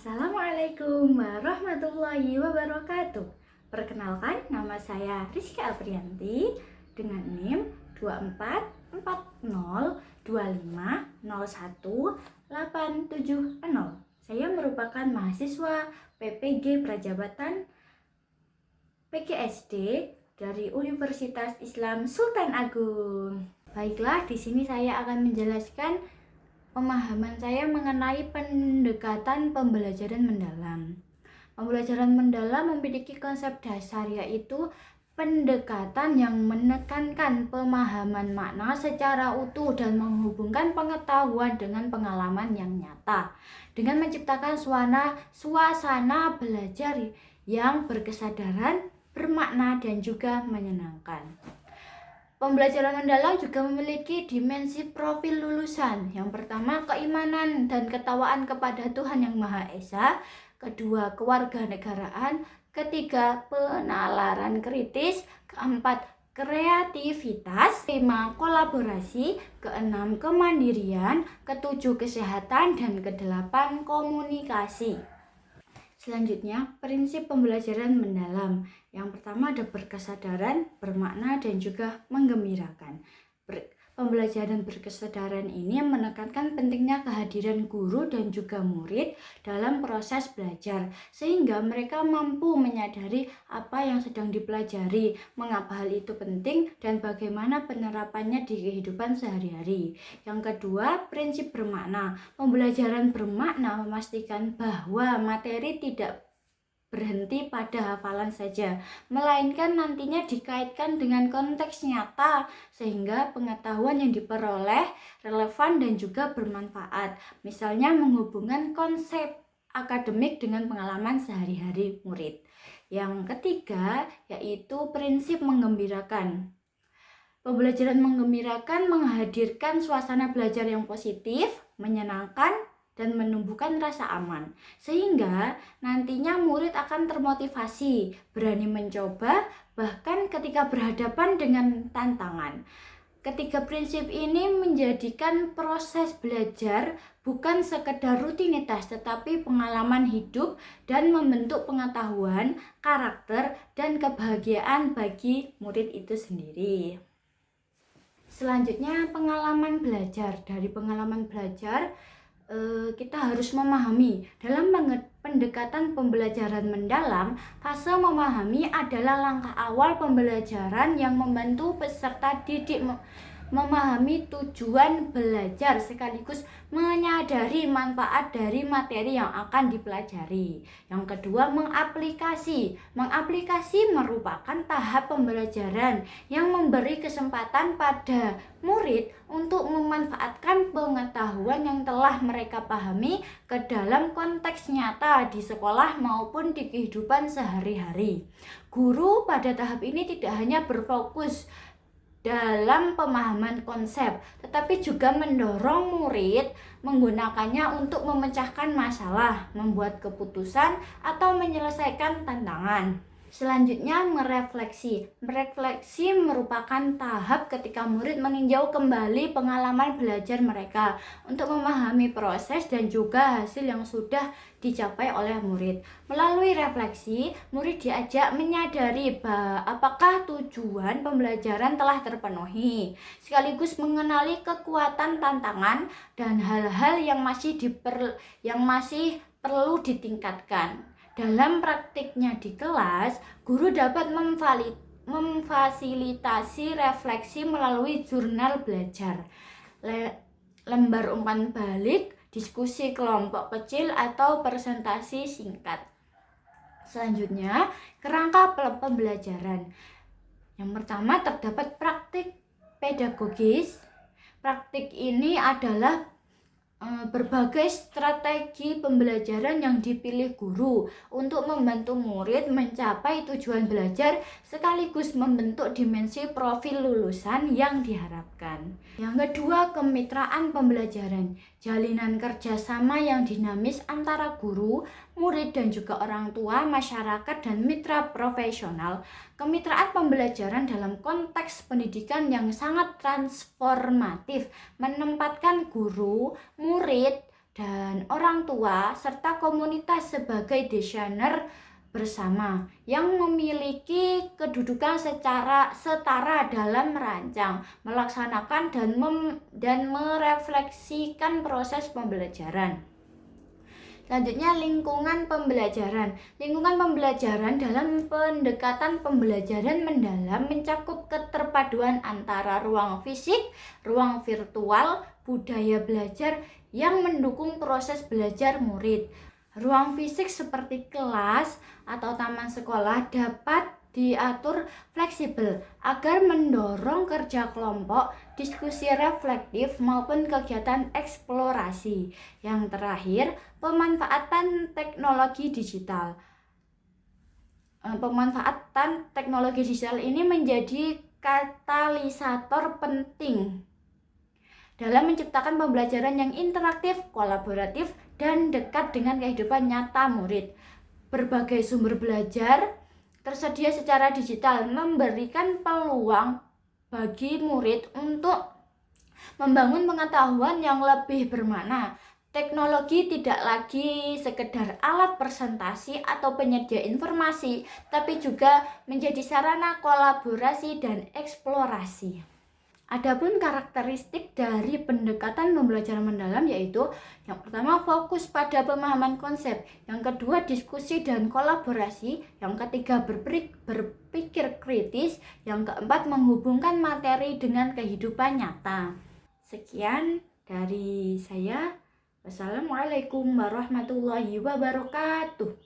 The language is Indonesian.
Assalamualaikum warahmatullahi wabarakatuh. Perkenalkan, nama saya Rizky Aprianti dengan NIM 2440250187. Saya merupakan mahasiswa PPG Prajabatan PGSD dari Universitas Islam Sultan Agung. Baiklah, di sini saya akan menjelaskan pemahaman saya mengenai pendekatan pembelajaran mendalam. Pembelajaran mendalam memiliki konsep dasar, yaitu pendekatan yang menekankan pemahaman makna secara utuh dan menghubungkan pengetahuan dengan pengalaman yang nyata, dengan menciptakan suasana belajar yang berkesadaran, bermakna, dan juga menyenangkan. Pembelajaran mendalam juga memiliki dimensi profil lulusan. Yang pertama, keimanan dan ketakwaan kepada Tuhan Yang Maha Esa. Kedua, kewarganegaraan. Ketiga, penalaran kritis. Keempat, kreativitas. Kelima, kolaborasi. Keenam, kemandirian. Ketujuh, kesehatan. Dan kedelapan, komunikasi. Selanjutnya, prinsip pembelajaran mendalam. Yang pertama ada berkesadaran, bermakna, dan juga menggembirakan. Pembelajaran berkesadaran ini menekankan pentingnya kehadiran guru dan juga murid dalam proses belajar, sehingga mereka mampu menyadari apa yang sedang dipelajari, mengapa hal itu penting, dan bagaimana penerapannya di kehidupan sehari-hari. Yang kedua, prinsip bermakna. Pembelajaran bermakna memastikan bahwa materi tidak berhenti pada hafalan saja, melainkan nantinya dikaitkan dengan konteks nyata sehingga pengetahuan yang diperoleh relevan dan juga bermanfaat. Misalnya menghubungkan konsep akademik dengan pengalaman sehari-hari murid. Yang ketiga yaitu prinsip menggembirakan. Pembelajaran menggembirakan menghadirkan suasana belajar yang positif, menyenangkan, dan menumbuhkan rasa aman, sehingga nantinya murid akan termotivasi, berani mencoba, bahkan ketika berhadapan dengan tantangan. Ketiga prinsip ini menjadikan proses belajar bukan sekedar rutinitas, tetapi pengalaman hidup dan membentuk pengetahuan, karakter, dan kebahagiaan bagi murid itu sendiri. Selanjutnya, pengalaman belajar. Dari pengalaman belajar, kita harus memahami dalam pendekatan pembelajaran mendalam. Fase memahami adalah langkah awal pembelajaran yang membantu peserta didik memahami tujuan belajar sekaligus menyadari manfaat dari materi yang akan dipelajari. Yang kedua, mengaplikasi. Mengaplikasi merupakan tahap pembelajaran yang memberi kesempatan pada murid untuk memanfaatkan pengetahuan yang telah mereka pahami ke dalam konteks nyata di sekolah maupun di kehidupan sehari-hari. Guru pada tahap ini tidak hanya berfokus dalam pemahaman konsep, tetapi juga mendorong murid menggunakannya untuk memecahkan masalah, membuat keputusan, atau menyelesaikan tantangan. Selanjutnya, merefleksi. Merefleksi merupakan tahap ketika murid meninjau kembali pengalaman belajar mereka untuk memahami proses dan juga hasil yang sudah dicapai oleh murid. Melalui refleksi, murid diajak menyadari apakah tujuan pembelajaran telah terpenuhi, sekaligus mengenali kekuatan, tantangan, dan hal-hal yang masih perlu ditingkatkan. Dalam praktiknya di kelas, guru dapat memfasilitasi refleksi melalui jurnal belajar, lembar umpan balik, diskusi kelompok kecil, atau presentasi singkat. Selanjutnya, kerangka pembelajaran. Yang pertama, terdapat praktik pedagogis. Praktik ini adalah berbagai strategi pembelajaran yang dipilih guru untuk membantu murid mencapai tujuan belajar sekaligus membentuk dimensi profil lulusan yang diharapkan. Yang kedua, kemitraan pembelajaran. Jalinan kerjasama yang dinamis antara guru, murid, dan juga orang tua, masyarakat, dan mitra profesional. Kemitraan pembelajaran dalam konteks pendidikan yang sangat transformatif menempatkan guru, murid, dan orang tua serta komunitas sebagai desainer bersama yang memiliki kedudukan secara setara dalam merancang, melaksanakan dan merefleksikan proses pembelajaran. Selanjutnya, lingkungan pembelajaran. Lingkungan pembelajaran dalam pendekatan pembelajaran mendalam mencakup keterpaduan antara ruang fisik, ruang virtual, budaya belajar yang mendukung proses belajar murid. Ruang fisik seperti kelas atau taman sekolah dapat diatur fleksibel agar mendorong kerja kelompok, diskusi reflektif maupun kegiatan eksplorasi. Yang terakhir, pemanfaatan teknologi digital. Pemanfaatan teknologi digital ini menjadi katalisator penting dalam menciptakan pembelajaran yang interaktif, kolaboratif, dan dekat dengan kehidupan nyata murid. Berbagai sumber belajar tersedia secara digital, memberikan peluang bagi murid untuk membangun pengetahuan yang lebih bermakna. Teknologi tidak lagi sekedar alat presentasi atau penyedia informasi, tapi juga menjadi sarana kolaborasi dan eksplorasi. Adapun karakteristik dari pendekatan pembelajaran mendalam yaitu yang pertama fokus pada pemahaman konsep, yang kedua diskusi dan kolaborasi, yang ketiga berpikir kritis, yang keempat menghubungkan materi dengan kehidupan nyata. Sekian dari saya. Wassalamualaikum warahmatullahi wabarakatuh.